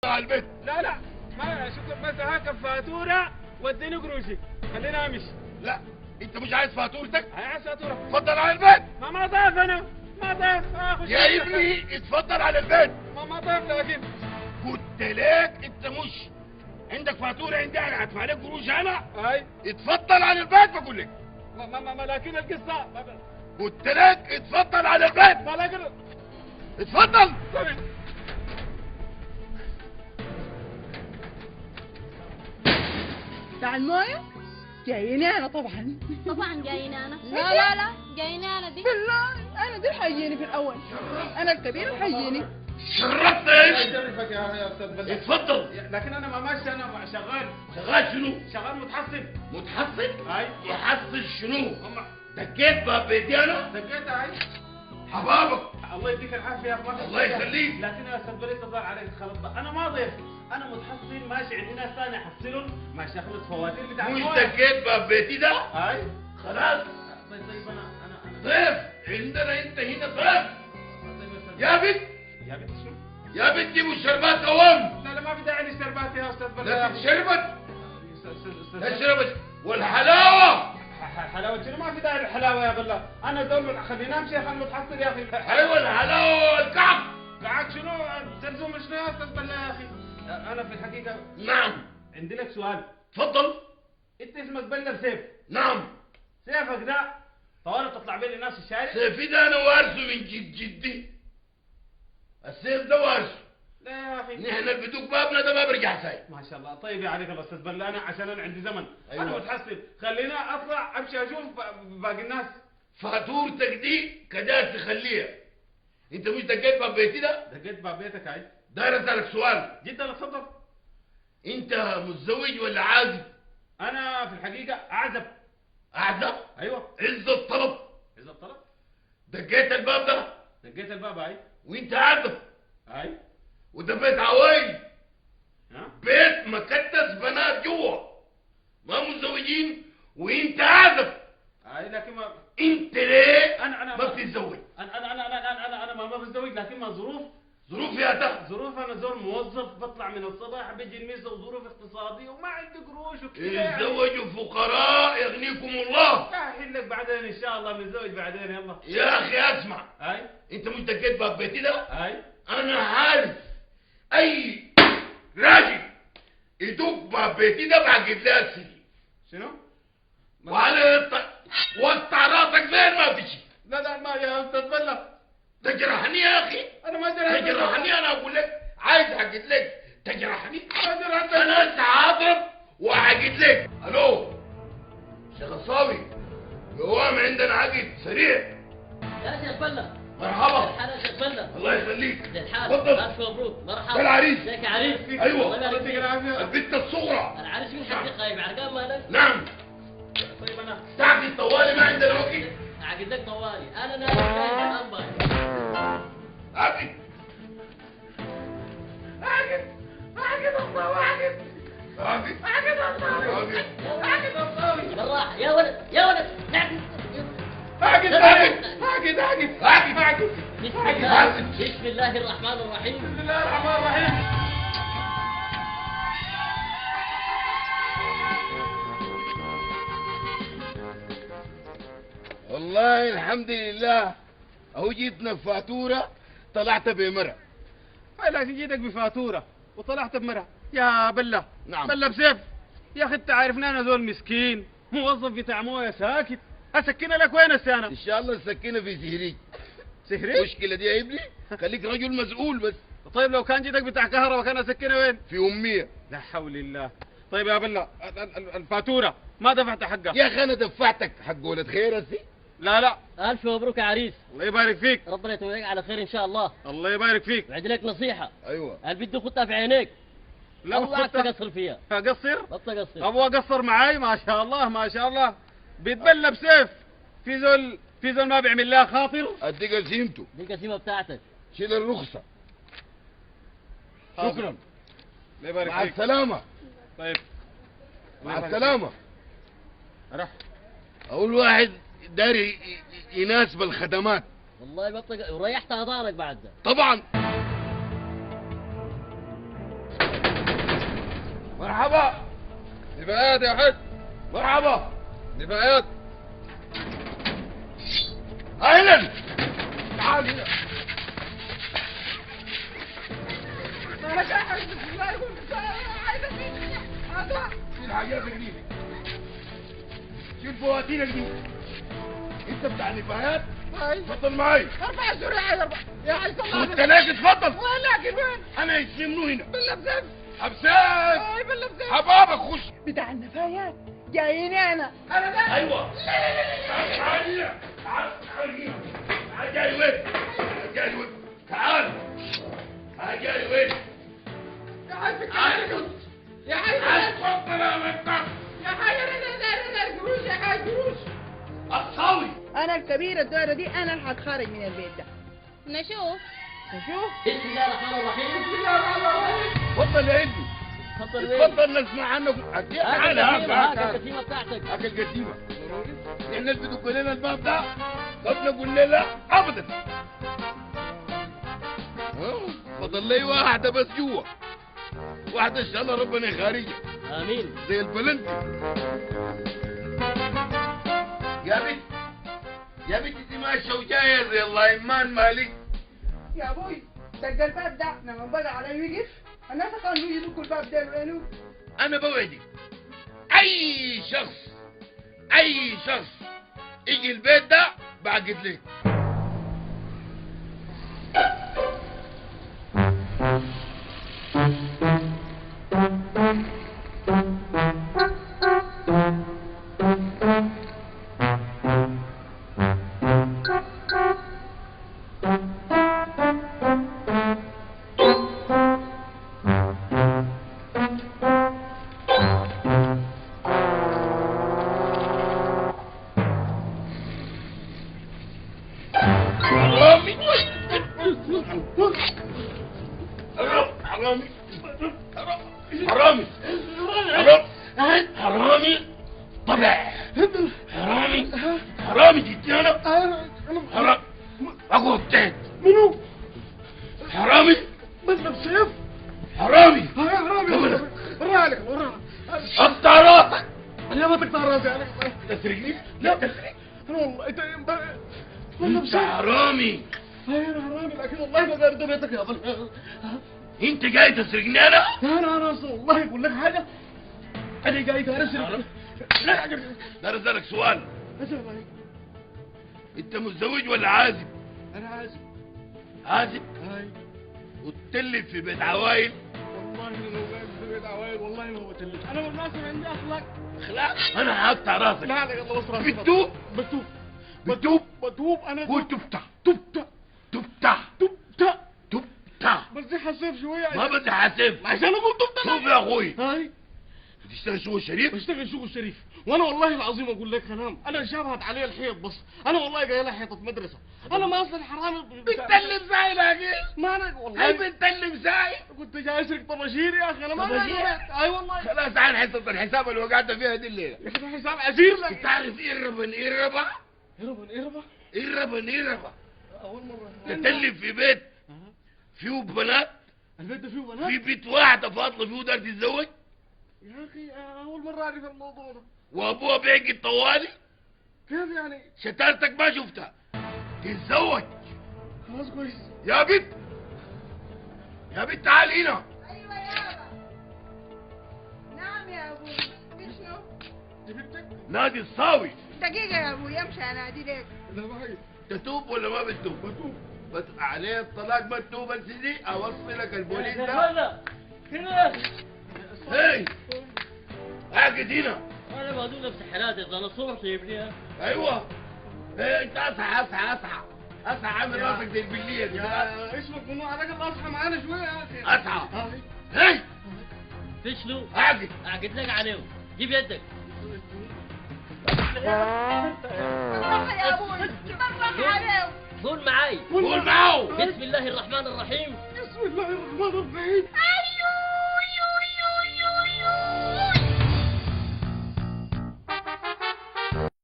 على البيت. لا لا ما شكرا، بس هاك فاتوره واديني قروشي خليني امشي. لا انت مش عايز فاتورتك؟ عايز فاتوره. اتفضل على البيت. ما ضيف انا، ما ضيف اخش يا ابني اتفضل على البيت. ما ضيف لكن قلت لك انت مش عندك فاتوره عندي، انا هدفع لك قروش انا. هاي اتفضل على البيت بقول لك. ما لكن القصه قلت لك اتفضل على البيت. ما لكن اتفضل. بتاع المويه جاييني انا طبعا. طبعا جايين انا. لا لا لا جايين انا دي. بالله انا دي الحييني في الاول، انا الكبير الحييني. شرفت ايش؟ اجرفك يا استاذ بلال. اتفضل. لكن انا ما ماشي، انا شغال. شغال شنو؟ شغال متحصل. متحصل؟ هاي محصل شنو؟ هم دقيت باب بيتي انا؟ دقيت هاي. حبابك. الله يديك العافيه يا اخوان. الله يخليك. لكن يا استاذ بلال تظهر عليك خلط. انا ما ضيف، انا متحصل ماشي، عندي ناس ثانيه احصلهم ماشي اخلص فواتير بتاع مش المويه. دقيت باب بيتي ده؟ هاي خلاص. طيب انا ضيف عندنا، انت هنا ضيف. طيب يا أستاذ يا بنت، يا بنت شو؟ يا بنت جيبوا الشربات قوام. لا ما في داعي للشربات يا استاذ بلال. لا شربت استاذ شربت والحلاوه. حلاوه شنو؟ ما في داعي للحلاوه يا بلال. انا دول خلينا امشي، خلينا متحصل يا اخي. ايوه الحلاوه والكعب. قاعد شنو؟ زلزوم شنو يا استاذ بلال يا اخي؟ انا في الحقيقه نعم. عندي لك سؤال. تفضل. انت اسمك بلال سيف. نعم. سيفك ده طوالي تطلع بين الناس في الشارع؟ سيفي ده انا وارثه من جد جدي. السيف ده وارثه. لا يا اخي نحن البدوك بابنا ده ما برجع ساي. ما شاء الله. طيب يا عليك الله استاذ بلال، انا عشان انا عندي زمن. أيوة. انا متحصل، خلينا اطلع امشي اشوف باقي الناس. فاتورتك دي كداس تخليها. انت مش دقيت باب بيتي ده؟ دقيت باب بيتك هاي. داير اسالك سؤال. جدا اتفضل. انت متزوج ولا عازب؟ انا في الحقيقه اعزب. اعزب؟ ايوه. عز الطلب. اذا الطلب. دقيت الباب ده دقيت الباب هاي. وانت عازب، هاي. وده بيت عوايد، ها؟ بيت مكتس بنات جوا ما متزوجين، وانت عازب. هاي لكن ما انت ليه انا ما بتتزوج؟ انا ما بتزوج، لكن ما ظروف. ظروف يا ترى؟ ظروف انا زول موظف بطلع من الصباح بيجي المسا، وظروف اقتصاديه وما عندي قروش وكذا يعني. اتزوجوا فقراء يغنيكم الله. احل لك بعدين ان شاء الله، بنتزوج بعدين يلا. يا اخي اسمع، هاي. انت مش دقيت باب بيتي ده؟ هاي. انا عارف اي راجل يدق باب بيتي ده بعقد له السجن. شنو؟ وعلى وقطع راسك زين ما بتجي. لا ما يا استاذ بلا. تجرحني يا اخي. انا ما جرحت. تجرحني انا اقول لك، عايز اعقد لك تجرحني. ما جرحت. انا ساعضرب واعقد لك. الو شيخ الصاوي، قوام عندنا عقد سريع. يا شيخ بلة. مرحبا. الحال يا شيخ بلة. الله يخليك. زي الحال. تفضل. الف مبروك. مرحبا. ده العريس. ازيك يا عريس؟ ايوه. الله يبارك فيك. البنت الصغرى. العريس من حد قايم عرقان مالك؟ نعم. طيب انا تعقد طوالي ما عندنا وقت. اعقد لك طوالي، انا نايم نايم الان باي. عقد الله عقد. بالراحة يا ولد يا ولد. نعم. عقد. بسم الله الرحمن الرحيم. بسم الله الرحمن الرحيم. والله الحمد لله، اهو جيتنا بفاتوره طلعت بمرة. هاي لكن جيتك بفاتوره وطلعت بمرة يا بلا. نعم. بلا بسيف يا اخي، انت عارفني انا زول مسكين موظف بتاع مويه ساكت، اسكن لك وين السنه؟ ان شاء الله السكينه في سهريج. سهري؟ المشكله دي يا ابني خليك رجل مسؤول بس. طيب لو كان جيتك بتاع كهرباء كان اسكنها وين؟ في اميه. لا حول الله. طيب يا بلا الفاتوره ما دفعت حقها. يا اخي انا دفعتك حق ولد خير هسي. لا الف مبروك يا عريس. الله يبارك فيك. ربنا يتممك على خير ان شاء الله. الله يبارك فيك. وعندي لك نصيحة. ايوه. هل بدي خطها في عينيك؟ لا اوعى خطة. تقصر فيها. اقصر؟ لا تقصر. ابغى اقصر معاي ما شاء الله ما شاء الله. بيتبلى بسيف. في زول ما بيعمل لها خاطر. اديك قسيمته. دي القسيمة بتاعتك. شيل الرخصه. شكرا. الله يبارك مع فيك. السلامه. طيب مع السلامه. راح. اقول واحد داري يناسب الخدمات. والله بطق وريحت اذانك بعد ده. طبعا. مرحبا. نفايات يا حاج. مرحبا. نفايات. اهلا. تعال هنا. انا شاحن بسم الله يقول عايزه شيل حاجاتك دي. شيل فواتيرك دي. انت بتاع نفايات؟ اتفضل معي. 4 شهور يا حاج 4 يا حاج صلى قلت لك اتفضل. ولكن وين؟ انا يشمنو هنا. باللبسات حبسات. باللبسات حبابك خش. بتاع النفايات جاييني انا ده ايوه. تعال هنا. تعال هنا. تعال جاي وين؟ جاي وين؟ تعال. تعال جاي وين؟ يا حاج يا حاج اتفضل يا مكتب. يا حاج انا قروش يا حاج قروش الصاوي. انا الكبيرة الدورة دي انا اللي هتخرج من البيت ده نشوف. شوف بسم الله الرحمن الرحيم. اتفضل يا ابني. تفضل وين؟ اتفضل نسمع عنك. تعال هات القسيمة بتاعتك. هاك القديمة. احنا اللي بدك لنا الباب ده قبل قلنا لا ابدا. فضل لي واحدة بس جوا. واحدة ان شاء الله ربنا يخارجها امين. زي الفلنتي. يا بنت يا بنت دي ماشية وجاية زي الله ايمان مالك. يا ابوي دق الباب ده لما بقى علي وقف الناس كانوا يدقوا الباب ده وينو انا بوعدك اي شخص يجي البيت ده بعقد لك. حرامي حرامي طبع حرامي جيتني انا حرامي اقول تحت منو؟ حرامي بس بسيف حرامي حرامي ورالك اقطع راسك. انا ما تقطع راسي انا تسرقني؟ لا تسرق. انا والله انت انت حرامي. انا حرامي لكن والله ما قادر بيتك يا ابني. انت جاي تسرقني انا؟ انا والله اقول لك حاجه انا جاي اسرق. لا ده اسالك سؤال. اسمع انت متزوج ولا عازب؟ انا عازب. عازب؟ هاي وتلف في بيت عوايل؟ والله لو قاعد في بيت عوايد والله ما هو تلف. انا والناس عندي اخلاق. اخلاق؟ انا هقطع راسك. لا لا يلا بس راسي. بتوب؟ بتوب؟ انا قول تفتح تفتح بس دي حسيب شويه ما بدي حاسب عشان اقول تفتح. شوف يا اخوي هاي بتشتغل شغل شريف؟ بشتغل شغل شريف وانا والله العظيم اقول لك هنام انا شابهت علي الحيط بس انا والله جاي لها حيطه مدرسه انا ما اصلا حرامي. بتكلم زي لاقي ما انا هل والله بتكلم زي؟ كنت جاي اسرق طباشير يا اخي انا ما طباشير؟ اي والله خلاص تعال حصة الحساب اللي وقعت فيها دي الليلة. يا اخي حساب عسير لك. تعرف إربن اول مره تتلف في بيت فيه بنات؟ البيت ده فيه بنات في بيت واحدة فاضلة فيه دار تتزوج؟ يا اخي اول مره اعرف الموضوع ده. وابوها بيعقد طوالي؟ كيف يعني؟ شتارتك ما شفتها تتزوج. خلاص كويس. يا بنت تعال هنا. ايوه يابا. نعم يا ابوي. شنو؟ دي بنتك؟ نادي الصاوي. دقيقة يا ابوي امشي انادي لك. لا ما هي. تتوب ولا ما بتتوب؟ بتوب. بس عليه الطلاق ما تتوب يا سيدي اوصلك البوليس ده. هلا كده. هي اقعد هنا. انا بهدول نفس حالاتي اذا انا الصبح سايبني. ايوه ايه انت اصحى عامل راسك زي البليه دي. يا اسمك منو على الاقل اصحى معانا شوية يا اخي. اصحى. هي فشلوا اقعد لك عليهم. جيب يدك. بالراحة يا ابوي بالراحة عليهم. قول معاي. قول معه. بسم الله الرحمن الرحيم. بسم الله الرحمن الرحيم.